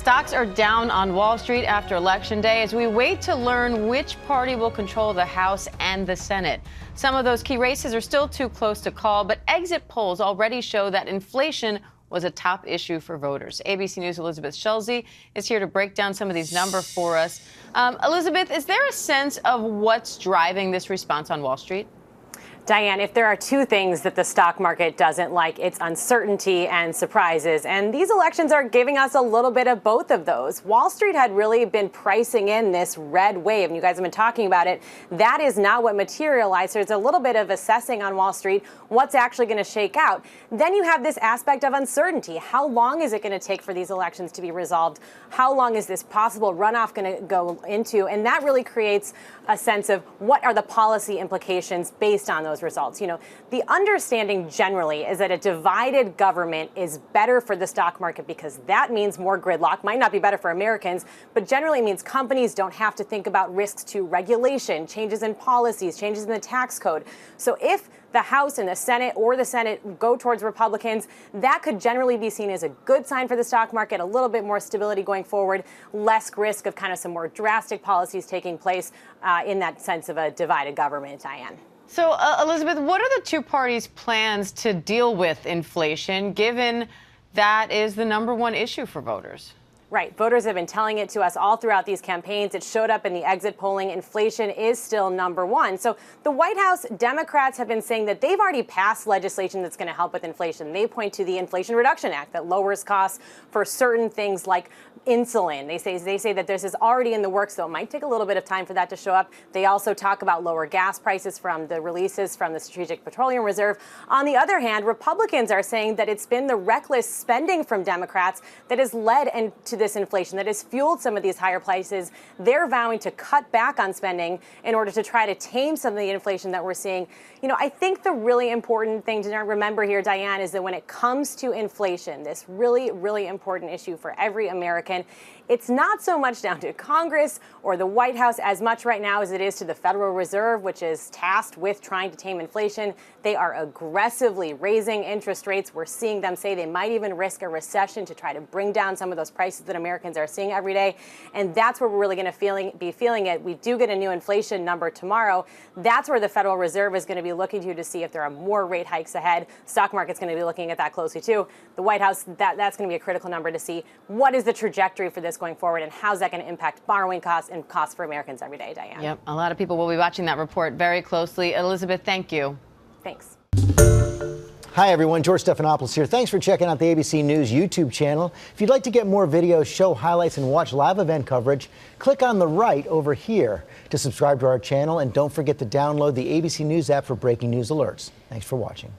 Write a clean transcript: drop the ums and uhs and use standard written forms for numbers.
Stocks are down on Wall Street after Election Day as we wait to learn which party will control the House and the Senate. Some of those key races are still too close to call, but exit polls already show that inflation was a top issue for voters. ABC News' Elizabeth Shulze is here to break down some of these numbers for us. Elizabeth, is there a sense of what's driving this response on Wall Street? Diane, if there are two things that the stock market doesn't like, it's uncertainty and surprises. And these elections are giving us a little bit of both of those. Wall Street had really been pricing in this red wave, and you guys have been talking about it. That is not what materialized. There's a little bit of assessing on Wall Street what's actually going to shake out. Then you have this aspect of uncertainty. How long is it going to take for these elections to be resolved? How long is this possible runoff going to go into? And that really creates a sense of what are the policy implications based on those results. You know, the understanding generally is that a divided government is better for the stock market because that means more gridlock. Might not be better for Americans, but generally means companies don't have to think about risks to regulation, changes in policies, changes in the tax code. So if the House and the Senate or the Senate go towards Republicans, that could generally be seen as a good sign for the stock market, a little bit more stability going forward, less risk of kind of some more drastic policies taking place in that sense of a divided government, Diane. So, Elizabeth, what are the two parties' plans to deal with inflation, given that is the #1 issue for voters? Right. Voters have been telling it to us all throughout these campaigns. It showed up in the exit polling. Inflation is still #1. So the White House Democrats have been saying that they've already passed legislation that's going to help with inflation. They point to the Inflation Reduction Act that lowers costs for certain things like insulin. They say that this is already in the works, though it might take a little bit of time for that to show up. They also talk about lower gas prices from the releases from the Strategic Petroleum Reserve. On the other hand, Republicans are saying that it's been the reckless spending from Democrats that has led into this inflation, that has fueled some of these higher prices. They're vowing to cut back on spending in order to try to tame some of the inflation that we're seeing. You know, I think the really important thing to remember here, Diane, is that when it comes to inflation, this really, really important issue for every American, it's not so much down to Congress or the White House as much right now as it is to the Federal Reserve, which is tasked with trying to tame inflation. They are aggressively raising interest rates. We're seeing them say they might even risk a recession to try to bring down some of those prices that Americans are seeing every day. And that's where we're really going to be feeling it. We do get a new inflation number tomorrow. That's where the Federal Reserve is going to be looking to see if there are more rate hikes ahead. Stock market's going to be looking at that closely, too. The White House, that's going to be a critical number to see what is the trajectory for this going forward and how's that going to impact borrowing costs and costs for Americans every day, Diane. Yep, a lot of people will be watching that report very closely. Elizabeth, thank you. Thanks. Hi, everyone. George Stephanopoulos here. Thanks for checking out the ABC News YouTube channel. If you'd like to get more videos, show highlights, and watch live event coverage, click on the right over here to subscribe to our channel. And don't forget to download the ABC News app for breaking news alerts. Thanks for watching.